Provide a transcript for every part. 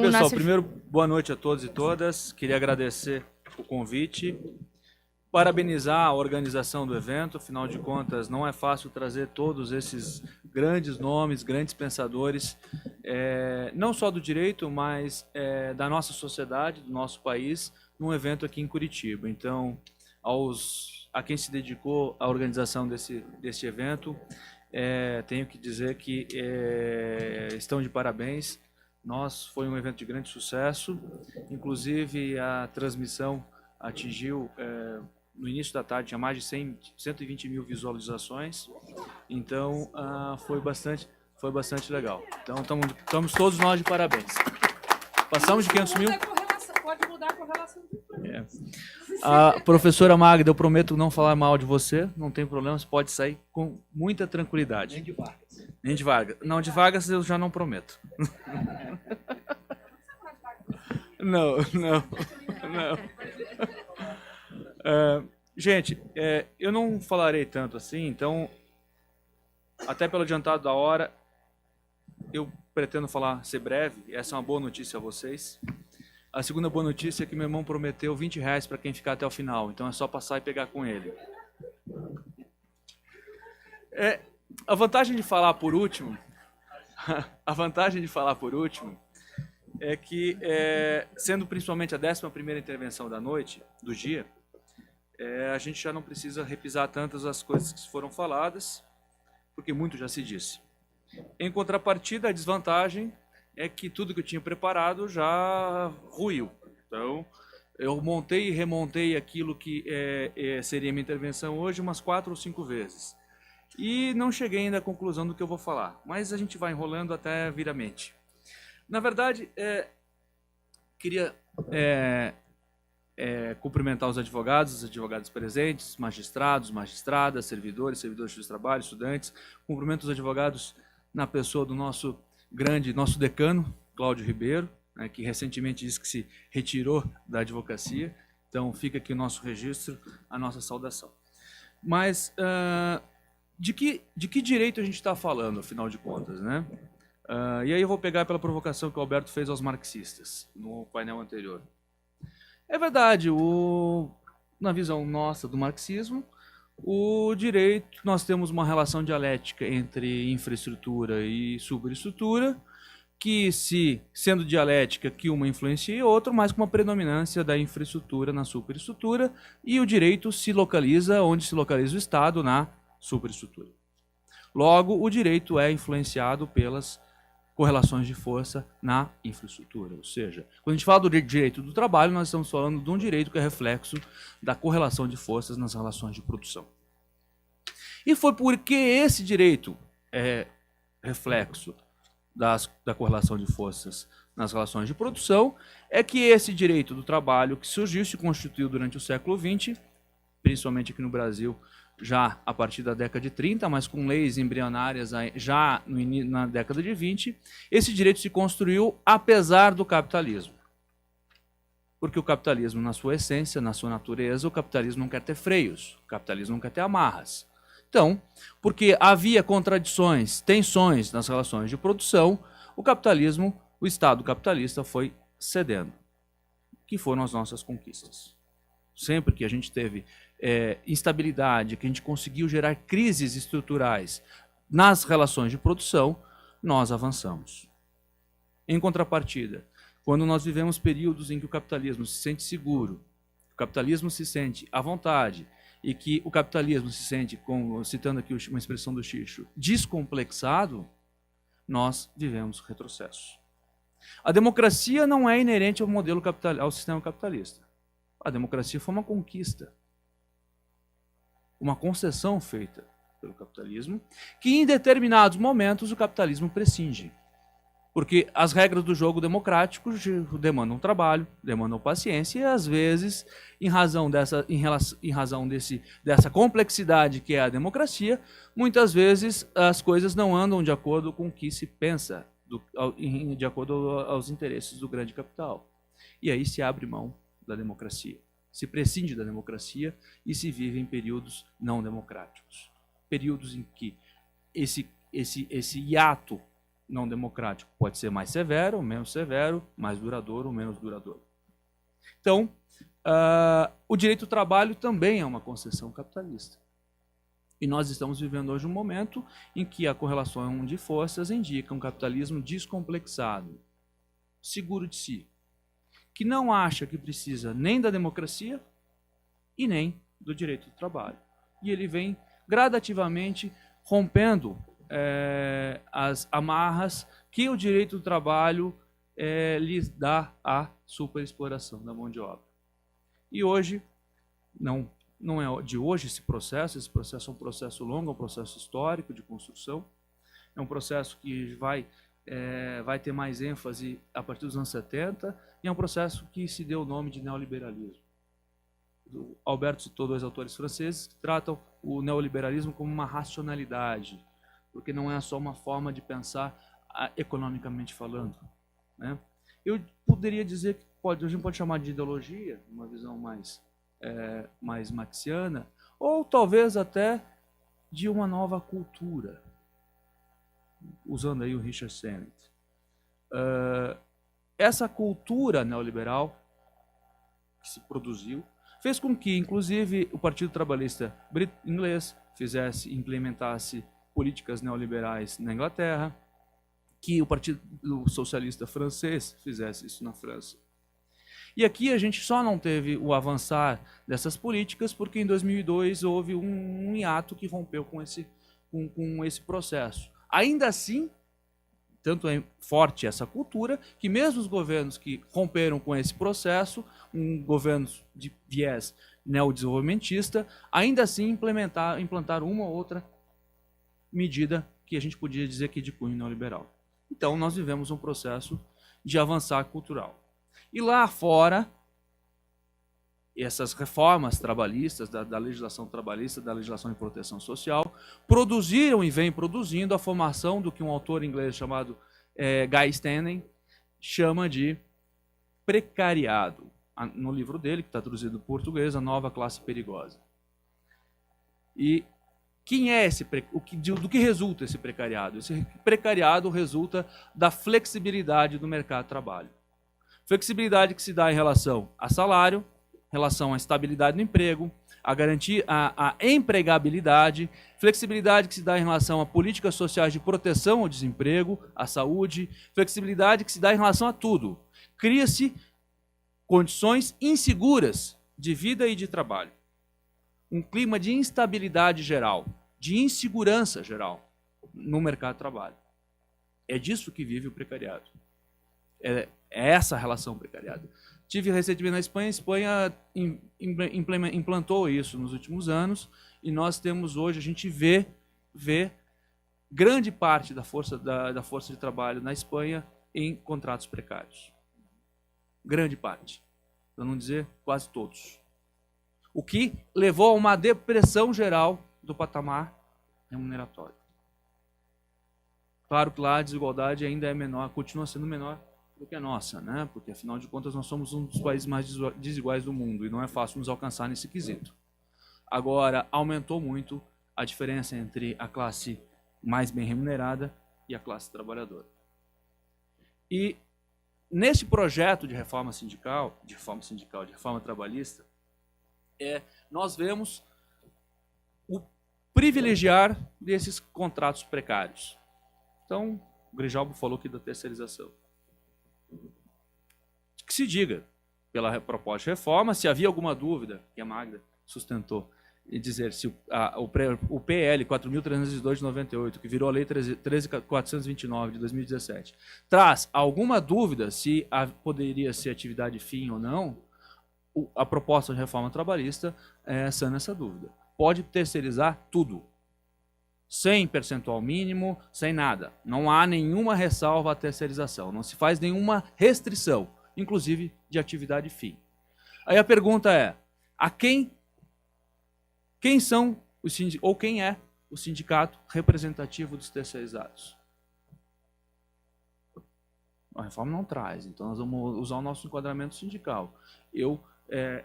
Pessoal, primeiro, boa noite a todos e todas. Queria agradecer o convite, parabenizar a organização do evento. Afinal de contas, não é fácil trazer todos esses grandes nomes, grandes pensadores, não só do direito, mas da nossa sociedade, do nosso país, num evento aqui em Curitiba. Então, a quem se dedicou à organização desse evento, tenho que dizer que estão de parabéns. Foi um evento de grande sucesso, inclusive a transmissão atingiu, no início da tarde, tinha mais de 120 mil visualizações, então foi bastante legal. Então estamos todos nós de parabéns. Passamos de 500 mil. Pode mudar a correlação. A professora Magda, eu prometo não falar mal de você, não tem problema, você pode sair com muita tranquilidade. Nem de Vargas. Nem de Vargas. Não, de Vargas eu já não prometo. Não. Gente, eu não falarei tanto assim, então, até pelo adiantado da hora, eu pretendo ser breve. Essa é uma boa notícia a vocês. A segunda boa notícia é que meu irmão prometeu R$20 para quem ficar até o final, então é só passar e pegar com ele. A vantagem de falar por último, é que, sendo principalmente a 11ª intervenção da noite, do dia, a gente já não precisa repisar tantas as coisas que foram faladas, porque muito já se disse. Em contrapartida, a desvantagem é que tudo que eu tinha preparado já ruiu. Então, eu montei e remontei aquilo que seria minha intervenção hoje umas 4 ou 5 vezes. E não cheguei ainda à conclusão do que eu vou falar, mas a gente vai enrolando até vir à mente. Na verdade, queria cumprimentar os advogados presentes, magistrados, magistradas, servidores de trabalho, estudantes. Cumprimento os advogados na pessoa do nosso decano, Cláudio Ribeiro, que recentemente disse que se retirou da advocacia. Então, fica aqui o nosso registro, a nossa saudação. Mas, de que direito a gente está falando, afinal de contas, né? E aí eu vou pegar pela provocação que o Alberto fez aos marxistas, no painel anterior. É verdade, na visão nossa do marxismo, o direito, nós temos uma relação dialética entre infraestrutura e superestrutura, que, sendo dialética, que uma influencia a outra, mas com uma predominância da infraestrutura na superestrutura, e o direito se localiza onde se localiza o Estado, na superestrutura. Logo, o direito é influenciado pelas correlações de força na infraestrutura. Ou seja, quando a gente fala do direito do trabalho, nós estamos falando de um direito que é reflexo da correlação de forças nas relações de produção. E foi porque esse direito é reflexo da correlação de forças nas relações de produção, é que esse direito do trabalho que surgiu, se constituiu durante o século XX, principalmente aqui no Brasil, já a partir da década de 30, mas com leis embrionárias já na década de 20, esse direito se construiu apesar do capitalismo. Porque o capitalismo, na sua essência, na sua natureza, o capitalismo não quer ter freios, o capitalismo não quer ter amarras. Então, porque havia contradições, tensões nas relações de produção, o Estado capitalista foi cedendo, que foram as nossas conquistas. Sempre que a gente teve instabilidade, que a gente conseguiu gerar crises estruturais nas relações de produção, nós avançamos. Em contrapartida, quando nós vivemos períodos em que o capitalismo se sente seguro, o capitalismo se sente à vontade, e que o capitalismo se sente, citando aqui uma expressão do Xixo, descomplexado, nós vivemos retrocesso. A democracia não é inerente ao sistema capitalista. A democracia foi uma conquista, uma concessão feita pelo capitalismo, que em determinados momentos o capitalismo prescinde. Porque as regras do jogo democrático demandam trabalho, demandam paciência, e às vezes, em razão dessa complexidade que é a democracia, muitas vezes as coisas não andam de acordo com o que se pensa, de acordo aos interesses do grande capital. E aí se abre mão da democracia, se prescinde da democracia e se vive em períodos não democráticos. Períodos em que esse hiato não democrático pode ser mais severo, menos severo, mais duradouro, menos duradouro. Então, o direito do trabalho também é uma concessão capitalista. E nós estamos vivendo hoje um momento em que a correlação de forças indica um capitalismo descomplexado, seguro de si, que não acha que precisa nem da democracia e nem do direito do trabalho. E ele vem gradativamente rompendo as amarras que o direito do trabalho lhes dá à superexploração da mão de obra. E hoje, não é de hoje esse processo é um processo longo, é um processo histórico de construção, é um processo que vai ter mais ênfase a partir dos anos 70, e é um processo que se deu o nome de neoliberalismo. O Alberto citou dois autores franceses que tratam o neoliberalismo como uma racionalidade, porque não é só uma forma de pensar economicamente falando, né? Eu poderia dizer que a gente pode chamar de ideologia, uma visão mais marxiana, ou talvez até de uma nova cultura, usando aí o Richard Sennett. Essa cultura neoliberal que se produziu fez com que, inclusive, o Partido Trabalhista inglês implementasse políticas neoliberais na Inglaterra, que o Partido Socialista francês fizesse isso na França. E aqui a gente só não teve o avançar dessas políticas porque em 2002 houve um hiato que rompeu com esse processo. Ainda assim, tanto é forte essa cultura, que mesmo os governos que romperam com esse processo, governos de viés neodesenvolvimentista, ainda assim implantaram uma ou outra medida que a gente podia dizer que de cunho neoliberal. Então, nós vivemos um processo de avançar cultural. E lá fora, essas reformas trabalhistas, da legislação trabalhista, da legislação de proteção social, produziram e vêm produzindo a formação do que um autor inglês chamado Guy Stanley chama de precariado. No livro dele, que está traduzido em português, A Nova Classe Perigosa. E quem é do que resulta esse precariado? Esse precariado resulta da flexibilidade do mercado de trabalho. Flexibilidade que se dá em relação a salário, relação à estabilidade no emprego, a garantir a empregabilidade, flexibilidade que se dá em relação a políticas sociais de proteção ao desemprego, à saúde, flexibilidade que se dá em relação a tudo. Cria-se condições inseguras de vida e de trabalho. Um clima de instabilidade geral, de insegurança geral no mercado de trabalho. É disso que vive o precariado. É essa a relação precariada. Tive recentemente na Espanha, a Espanha implantou isso nos últimos anos, e nós temos hoje, a gente vê grande parte da força de trabalho na Espanha em contratos precários. Grande parte, para não dizer quase todos. O que levou a uma depressão geral do patamar remuneratório. Claro que lá a desigualdade ainda é menor, continua sendo menor do que a nossa, né? Porque afinal de contas nós somos um dos países mais desiguais do mundo e não é fácil nos alcançar nesse quesito. Agora, aumentou muito a diferença entre a classe mais bem remunerada e a classe trabalhadora. E nesse projeto de reforma trabalhista, nós vemos o privilegiar desses contratos precários. Então, o Grijalbo falou aqui da terceirização. Que se diga, pela proposta de reforma, se havia alguma dúvida, que a Magda sustentou, e dizer se o PL 4.302 de 98, que virou a Lei 13.429 de 2017, traz alguma dúvida se poderia ser atividade fim ou não, a proposta de reforma trabalhista sana essa dúvida. Pode terceirizar tudo, sem percentual mínimo, sem nada. Não há nenhuma ressalva à terceirização, não se faz nenhuma restrição, inclusive de atividade fim. Aí a pergunta é, quem são os ou quem é o sindicato representativo dos terceirizados? A reforma não traz, então nós vamos usar o nosso enquadramento sindical. Eu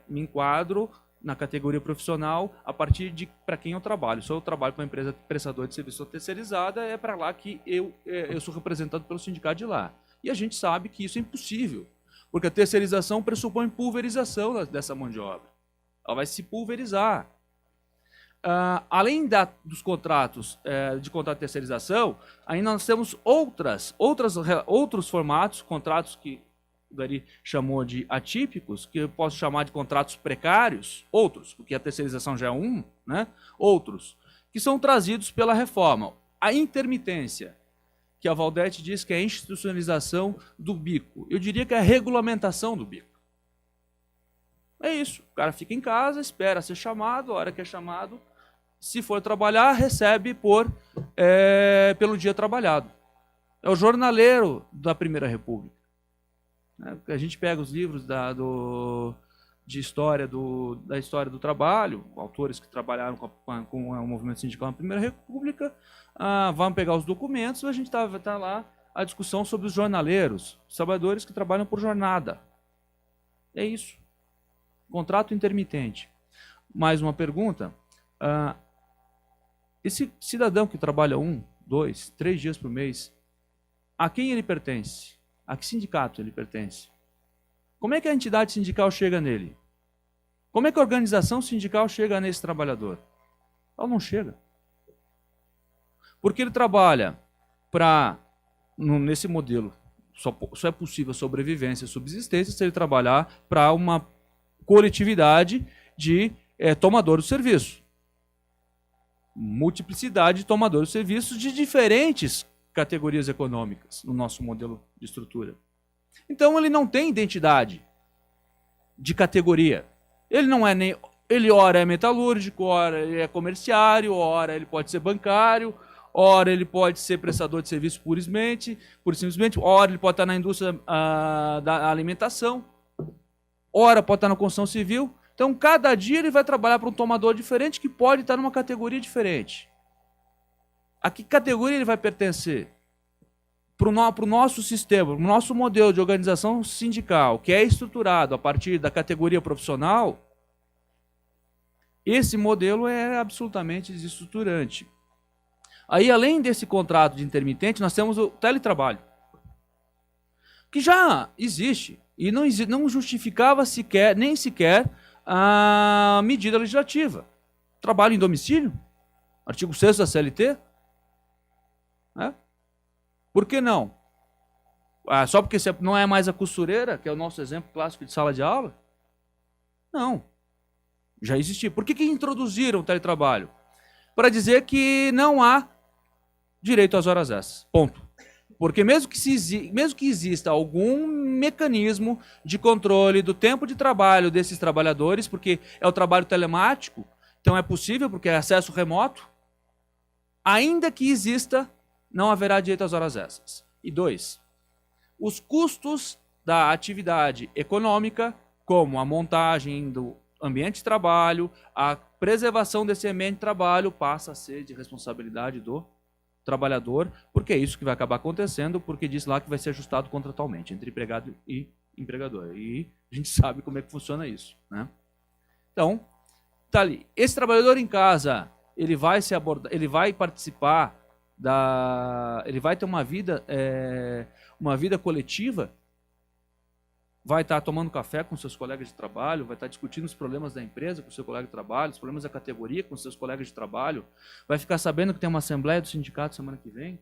me enquadro na categoria profissional a partir de para quem eu trabalho. Se eu trabalho para uma empresa prestadora de serviço terceirizada, é para lá que eu sou representado pelo sindicato de lá. E a gente sabe que isso é impossível, porque a terceirização pressupõe pulverização dessa mão de obra. Ela vai se pulverizar. Além dos contratos de contrato de terceirização, ainda nós temos outros formatos, contratos que o Gari chamou de atípicos, que eu posso chamar de contratos precários, outros, porque a terceirização já é né? Outros, que são trazidos pela reforma. A intermitência, que a Valdete diz que é a institucionalização do bico. Eu diria que é a regulamentação do bico. É isso, o cara fica em casa, espera ser chamado, a hora que é chamado, se for trabalhar, recebe pelo dia trabalhado. É o jornaleiro da Primeira República. A gente pega os livros da história do trabalho, autores que trabalharam com o movimento sindical na Primeira República, vamos pegar os documentos, a gente tá lá a discussão sobre os jornaleiros, os trabalhadores que trabalham por jornada. É isso. Contrato intermitente. Mais uma pergunta. Esse cidadão que trabalha 1, 2, 3 dias por mês, a quem ele pertence? A que sindicato ele pertence? Como é que a entidade sindical chega nele? Como é que a organização sindical chega nesse trabalhador? Ela não chega. Porque ele trabalha nesse modelo, só é possível sobrevivência e subsistência se ele trabalhar para uma coletividade de tomadores de serviço. Multiplicidade de tomadores de serviços de diferentes categorias econômicas no nosso modelo de estrutura. Então ele não tem identidade de categoria. Ele não é nem... Ele ora é metalúrgico, ora ele é comerciário, ora ele pode ser bancário, ora ele pode ser prestador de serviço pura e simplesmente, ora ele pode estar na indústria da alimentação, ora pode estar na construção civil. Então cada dia ele vai trabalhar para um tomador diferente que pode estar numa categoria diferente. A que categoria ele vai pertencer? Para o nosso sistema, para o nosso modelo de organização sindical, que é estruturado a partir da categoria profissional, esse modelo é absolutamente desestruturante. Aí, além desse contrato de intermitente, nós temos o teletrabalho, que já existe e não justificava nem sequer a medida legislativa. Trabalho em domicílio, artigo 6º da CLT, né? Por que não? Só porque você não é mais a costureira, que é o nosso exemplo clássico de sala de aula? Não. Já existia. Por que introduziram o teletrabalho? Para dizer que não há direito às horas extras. Ponto. Porque mesmo que exista algum mecanismo de controle do tempo de trabalho desses trabalhadores, porque é o trabalho telemático, então é possível, porque é acesso remoto, ainda que exista, não haverá direito às horas extras. E 2, os custos da atividade econômica, como a montagem do ambiente de trabalho, a preservação desse ambiente de trabalho, passa a ser de responsabilidade do trabalhador, porque é isso que vai acabar acontecendo, porque diz lá que vai ser ajustado contratualmente entre empregado e empregador. E a gente sabe como é que funciona isso, né? Então, tá ali. Esse trabalhador em casa, ele vai participar ele vai ter uma vida coletiva, vai estar tomando café com seus colegas de trabalho, vai estar discutindo os problemas da empresa com seu colega de trabalho, os problemas da categoria com seus colegas de trabalho, vai ficar sabendo que tem uma assembleia do sindicato semana que vem,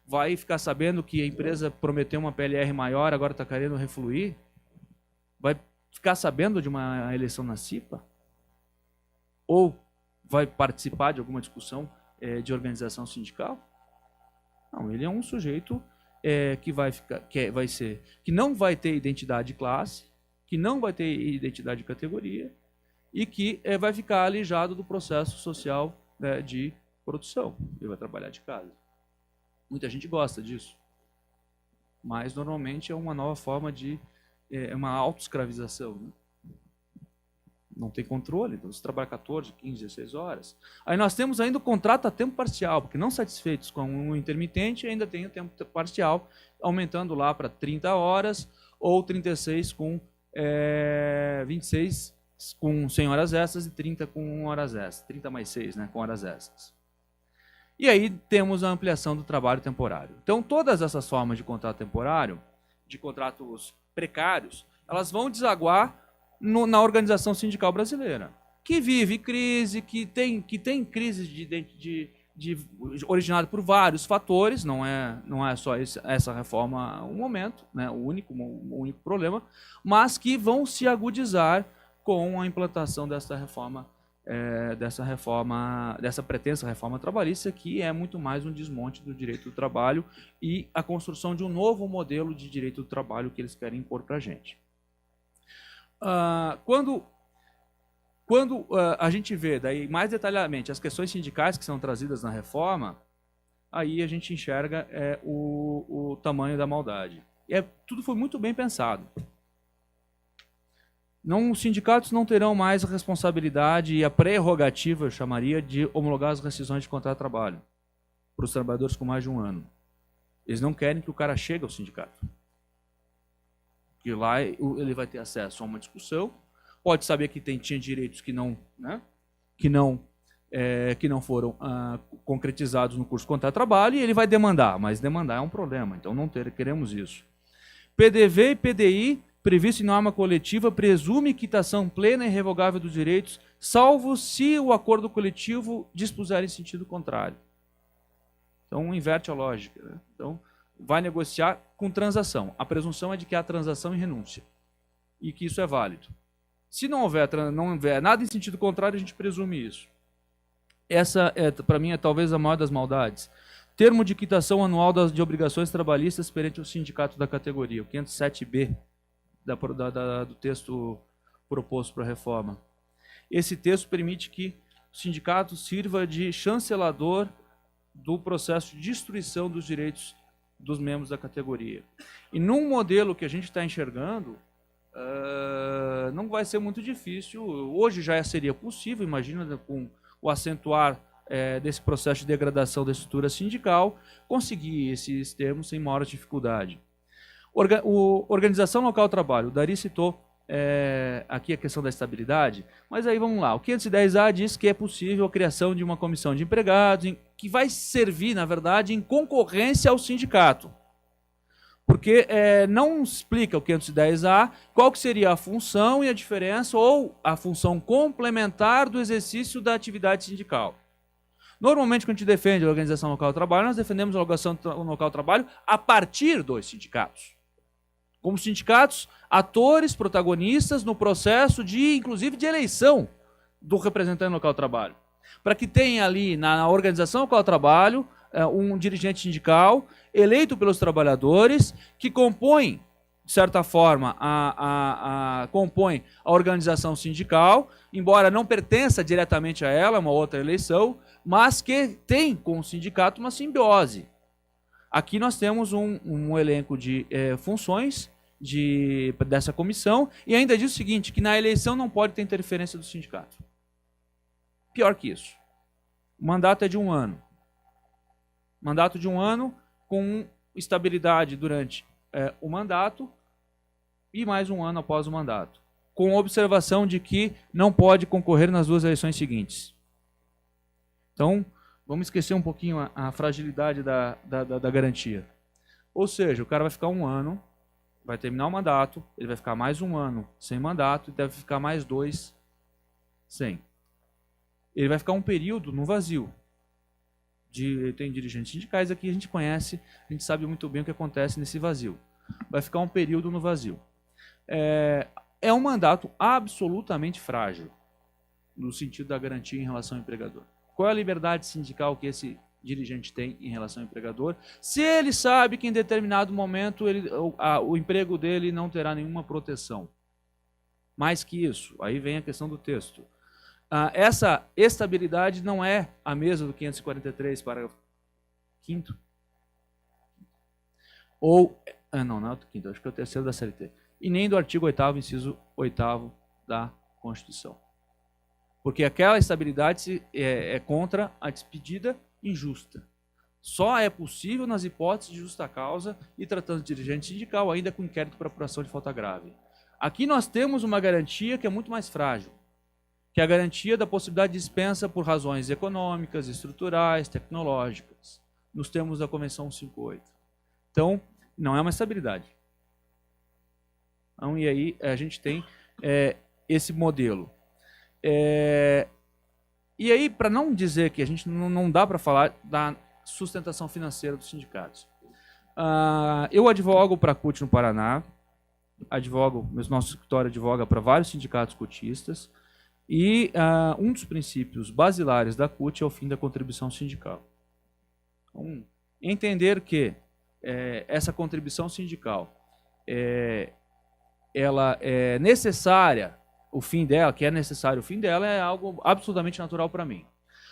vai ficar sabendo que a empresa prometeu uma PLR maior, agora está querendo refluir, vai ficar sabendo de uma eleição na CIPA, ou vai participar de alguma discussão de organização sindical? Não, ele é um sujeito que não vai ter identidade de classe, que não vai ter identidade de categoria e que vai ficar alijado do processo social, né, de produção. Ele vai trabalhar de casa. Muita gente gosta disso, mas normalmente é uma nova forma de uma autoescravização, né? Não tem controle, então você trabalha 14, 15, 16 horas. Aí nós temos ainda o contrato a tempo parcial, porque não satisfeitos com o intermitente, ainda tem o tempo parcial, aumentando lá para 30 horas, ou 36 com 26 com 100 horas extras e 30 com horas extras. 30 mais 6, né, com horas extras. E aí temos a ampliação do trabalho temporário. Então, todas essas formas de contrato temporário, de contratos precários, elas vão desaguar na organização sindical brasileira, que vive crise, que tem crise originada por vários fatores, não é só essa reforma um momento, né, o único problema, mas que vão se agudizar com a implantação dessa pretensa reforma trabalhista, que é muito mais um desmonte do direito do trabalho e a construção de um novo modelo de direito do trabalho que eles querem impor para a gente. Quando a gente vê daí mais detalhadamente as questões sindicais que são trazidas na reforma, aí a gente enxerga o tamanho da maldade. Tudo foi muito bem pensado. Os sindicatos não terão mais a responsabilidade e a prerrogativa, eu chamaria, de homologar as rescisões de contrato de trabalho para os trabalhadores com mais de um ano. Eles não querem que o cara chegue ao sindicato. Que lá ele vai ter acesso a uma discussão, pode saber que tinha direitos que não foram concretizados no curso de contrato de trabalho, e ele vai demandar, mas demandar é um problema, então não queremos isso. PDV e PDI, previsto em norma coletiva, presume quitação plena e irrevogável dos direitos, salvo se o acordo coletivo dispuser em sentido contrário. Então, inverte a lógica, né? Então, vai negociar com transação. A presunção é de que há transação e renúncia, e que isso é válido. Se não houver nada em sentido contrário, a gente presume isso. Essa, para mim, é talvez a maior das maldades. Termo de quitação anual de obrigações trabalhistas perante o sindicato da categoria, o 507B do texto proposto para a reforma. Esse texto permite que o sindicato sirva de chancelador do processo de destruição dos direitos dos membros da categoria. E num modelo que a gente está enxergando, não vai ser muito difícil. Hoje já seria possível, imagina, com o acentuar desse processo de degradação da estrutura sindical, conseguir esses termos sem maior dificuldade. Organização local do trabalho, o Dari citou aqui a questão da estabilidade, mas aí vamos lá. O 510A diz que é possível a criação de uma comissão de empregados, que vai servir, na verdade, em concorrência ao sindicato. Porque não explica o 510A qual que seria a função e a diferença, ou a função complementar do exercício da atividade sindical. Normalmente, quando a gente defende a organização local do trabalho, nós defendemos a organização local do trabalho a partir dos sindicatos. Como sindicatos, atores, protagonistas no processo inclusive de eleição do representante local do trabalho. Para que tenha ali na organização local do trabalho um dirigente sindical eleito pelos trabalhadores que compõe, de certa forma, compõe a organização sindical, embora não pertença diretamente a ela, uma outra eleição, mas que tem com o sindicato uma simbiose. Aqui nós temos um elenco de funções dessa comissão, e ainda diz o seguinte, que na eleição não pode ter interferência do sindicato. Pior que isso. O mandato é de 1 ano. Mandato de 1 ano com estabilidade durante o mandato e mais 1 ano após o mandato, com observação de que não pode concorrer nas 2 eleições seguintes. Então, vamos esquecer um pouquinho a fragilidade da garantia. Ou seja, o cara vai ficar 1 ano, vai terminar o mandato, ele vai ficar mais 1 ano sem mandato e deve ficar mais 2 sem. Ele vai ficar um período no vazio. Tem dirigentes sindicais aqui, a gente conhece, a gente sabe muito bem o que acontece nesse vazio. Vai ficar um período no vazio. É um mandato absolutamente frágil, no sentido da garantia em relação ao empregador. Qual é a liberdade sindical que esse dirigente tem em relação ao empregador, se ele sabe que em determinado momento o emprego dele não terá nenhuma proteção? Mais que isso, aí vem a questão do texto. Essa estabilidade não é a mesma do 543, parágrafo 5º. Não é o 5º, acho que é o 3º da CLT. E nem do artigo 8º, inciso 8º da Constituição. Porque aquela estabilidade é contra a despedida injusta. Só é possível nas hipóteses de justa causa e tratando de dirigente sindical, ainda com inquérito para apuração de falta grave. Aqui nós temos uma garantia que é muito mais frágil, que é a garantia da possibilidade de dispensa por razões econômicas, estruturais, tecnológicas, nos termos da Convenção 158. Então, não é uma estabilidade. Então, e aí a gente tem esse modelo. E aí, para não dizer que a gente não dá para falar da sustentação financeira dos sindicatos. Eu advogo para a CUT no Paraná, nosso escritório advoga para vários sindicatos cotistas, e um dos princípios basilares da CUT é o fim da contribuição sindical. Então, entender que essa contribuição sindical ela é necessária, o fim dela, que é necessário o fim dela, é algo absolutamente natural para mim.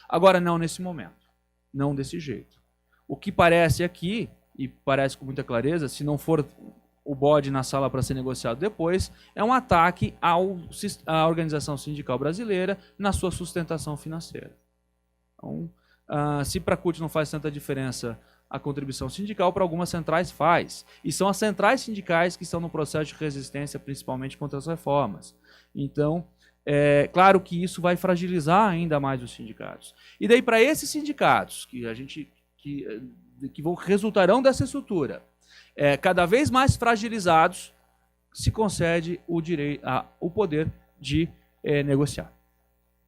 Agora, não nesse momento, não desse jeito. O que parece aqui, e parece com muita clareza, se não for o bode na sala para ser negociado depois, é um ataque à organização sindical brasileira na sua sustentação financeira. Então, se para a CUT não faz tanta diferença a contribuição sindical, para algumas centrais faz. E são as centrais sindicais que estão no processo de resistência, principalmente contra as reformas. Então, claro que isso vai fragilizar ainda mais os sindicatos. E daí, para esses sindicatos que resultarão dessa estrutura, cada vez mais fragilizados, se concede o poder de negociar.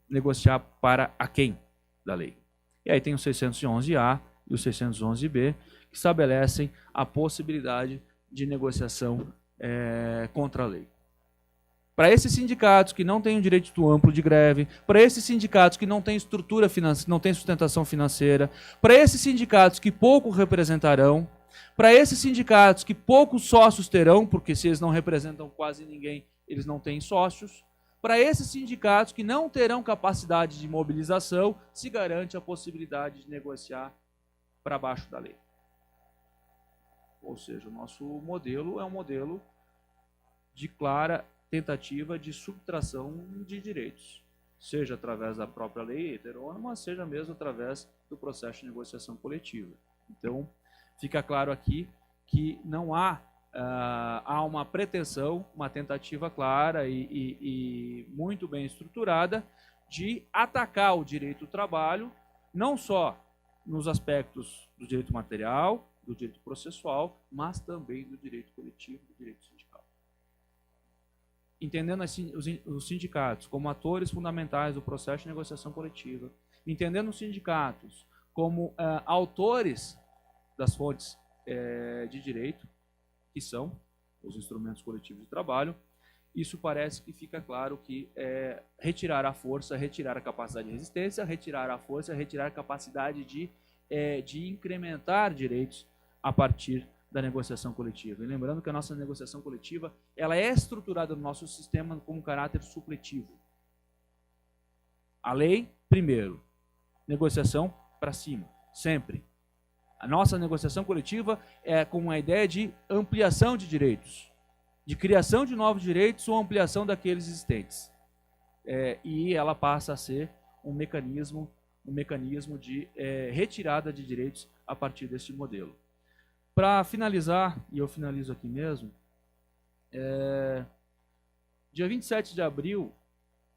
Negociar para a quem da lei. E aí tem o 611A e o 611B, que estabelecem a possibilidade de negociação contra a lei. Para esses sindicatos que não têm um direito amplo de greve, para esses sindicatos que não têm estrutura financeira, não têm sustentação financeira, para esses sindicatos que pouco representarão, para esses sindicatos que poucos sócios terão, porque se eles não representam quase ninguém, eles não têm sócios, para esses sindicatos que não terão capacidade de mobilização, se garante a possibilidade de negociar para baixo da lei. Ou seja, o nosso modelo é um modelo de clara tentativa de subtração de direitos, seja através da própria lei heterônoma, seja mesmo através do processo de negociação coletiva. Então, fica claro aqui que não há uma pretensão, uma tentativa clara e muito bem estruturada de atacar o direito do trabalho, não só nos aspectos do direito material, do direito processual, mas também do direito coletivo, do direito sindical. Entendendo assim, os sindicatos como atores fundamentais do processo de negociação coletiva, entendendo os sindicatos como autores das fontes de direito, que são os instrumentos coletivos de trabalho, isso parece que fica claro que retirar a força, retirar a capacidade de resistência, retirar a força, retirar a capacidade de incrementar direitos a partir da negociação coletiva. E lembrando que a nossa negociação coletiva ela é estruturada no nosso sistema com um caráter supletivo. A lei, primeiro. Negociação para cima, sempre. A nossa negociação coletiva é com a ideia de ampliação de direitos, de criação de novos direitos ou ampliação daqueles existentes. E ela passa a ser um mecanismo de retirada de direitos a partir deste modelo. Para finalizar, e eu finalizo aqui mesmo, dia 27 de abril,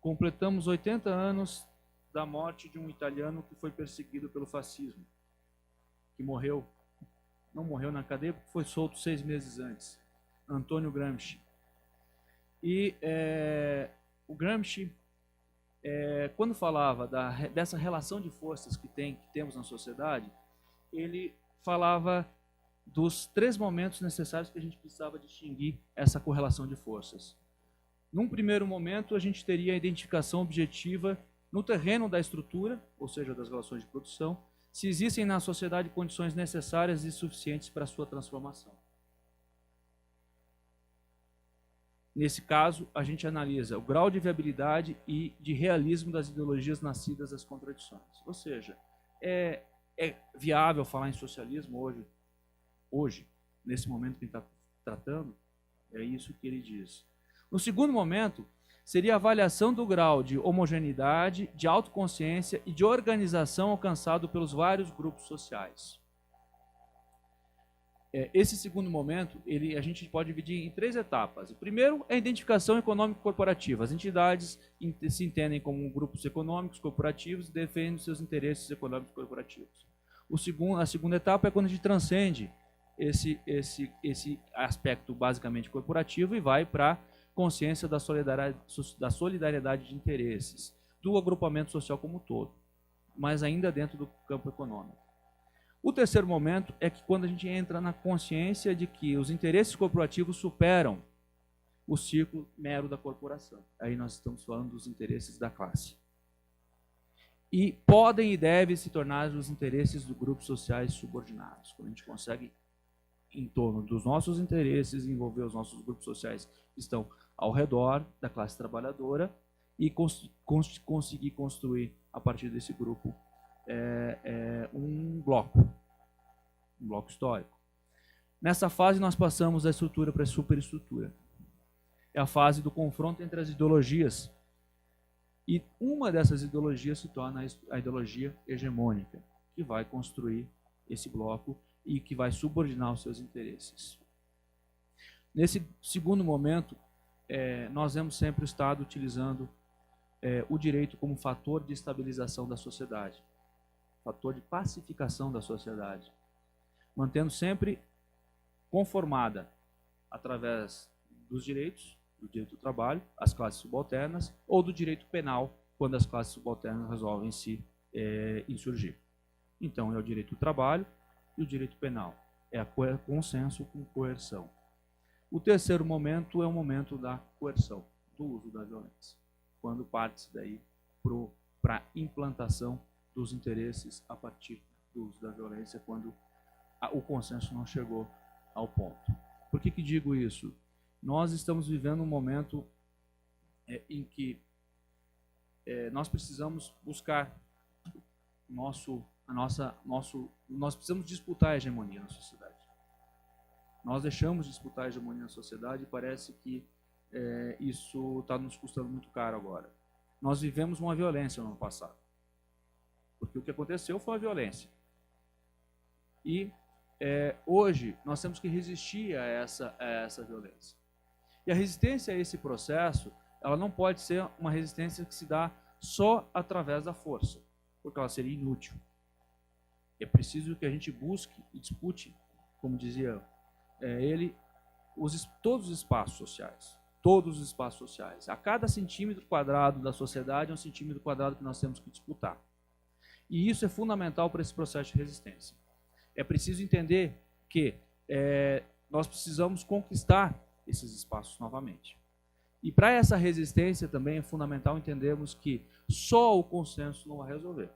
completamos 80 anos da morte de um italiano que foi perseguido pelo fascismo, que não morreu na cadeia porque foi solto 6 meses antes, Antônio Gramsci. E o Gramsci, quando falava dessa relação de forças que temos na sociedade, ele falava dos 3 momentos necessários que a gente precisava distinguir essa correlação de forças. Num primeiro momento, a gente teria a identificação objetiva no terreno da estrutura, ou seja, das relações de produção, se existem na sociedade condições necessárias e suficientes para a sua transformação. Nesse caso, a gente analisa o grau de viabilidade e de realismo das ideologias nascidas das contradições. Ou seja, é viável falar em socialismo hoje, nesse momento que ele está tratando? É isso que ele diz. No segundo momento, seria a avaliação do grau de homogeneidade, de autoconsciência e de organização alcançado pelos vários grupos sociais. esse segundo momento, a gente pode dividir em 3 etapas. O primeiro é a identificação econômico-corporativa. As entidades se entendem como grupos econômicos corporativos e defendem seus interesses econômicos corporativos. A segunda etapa é quando a gente transcende esse aspecto basicamente corporativo e vai para a consciência da solidariedade de interesses, do agrupamento social como um todo, mas ainda dentro do campo econômico. O terceiro momento é que quando a gente entra na consciência de que os interesses corporativos superam o ciclo mero da corporação. Aí nós estamos falando dos interesses da classe. E podem e devem se tornar os interesses dos grupos sociais subordinados. Quando a gente consegue, em torno dos nossos interesses, envolver os nossos grupos sociais que estão ao redor da classe trabalhadora e conseguir construir, a partir desse grupo, um bloco histórico. Nessa fase nós passamos da estrutura para a superestrutura. É a fase do confronto entre as ideologias. E uma dessas ideologias se torna a ideologia hegemônica, que vai construir esse bloco e que vai subordinar os seus interesses. Nesse segundo momento, nós vemos sempre o Estado utilizando o direito como fator de estabilização da sociedade, fator de pacificação da sociedade, mantendo sempre conformada através dos direitos, do direito do trabalho, as classes subalternas, ou do direito penal, quando as classes subalternas resolvem se insurgir. Então, é o direito do trabalho e o direito penal. É a consenso com coerção. O terceiro momento é o momento da coerção, do uso da violência, quando parte daí para a implantação dos interesses a partir do uso da violência, quando o consenso não chegou ao ponto. Por que digo isso? Nós estamos vivendo um momento em que nós precisamos buscar nós precisamos disputar a hegemonia na sociedade. Nós deixamos de disputar a hegemonia na sociedade e parece que isso está nos custando muito caro agora. Nós vivemos uma violência no ano passado, porque o que aconteceu foi a violência. E hoje nós temos que resistir a essa violência. E a resistência a esse processo, ela não pode ser uma resistência que se dá só através da força, porque ela seria inútil. É preciso que a gente busque e dispute, como dizia todos os espaços sociais. Todos os espaços sociais. A cada centímetro quadrado da sociedade é um centímetro quadrado que nós temos que disputar. E isso é fundamental para esse processo de resistência. É preciso entender que nós precisamos conquistar esses espaços novamente. E para essa resistência também é fundamental entendermos que só o consenso não vai resolver.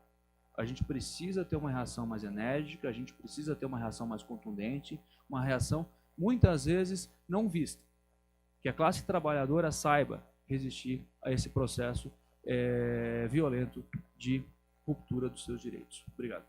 A gente precisa ter uma reação mais enérgica, a gente precisa ter uma reação mais contundente, uma reação muitas vezes não vista. Que a classe trabalhadora saiba resistir a esse processo violento de ruptura dos seus direitos. Obrigado.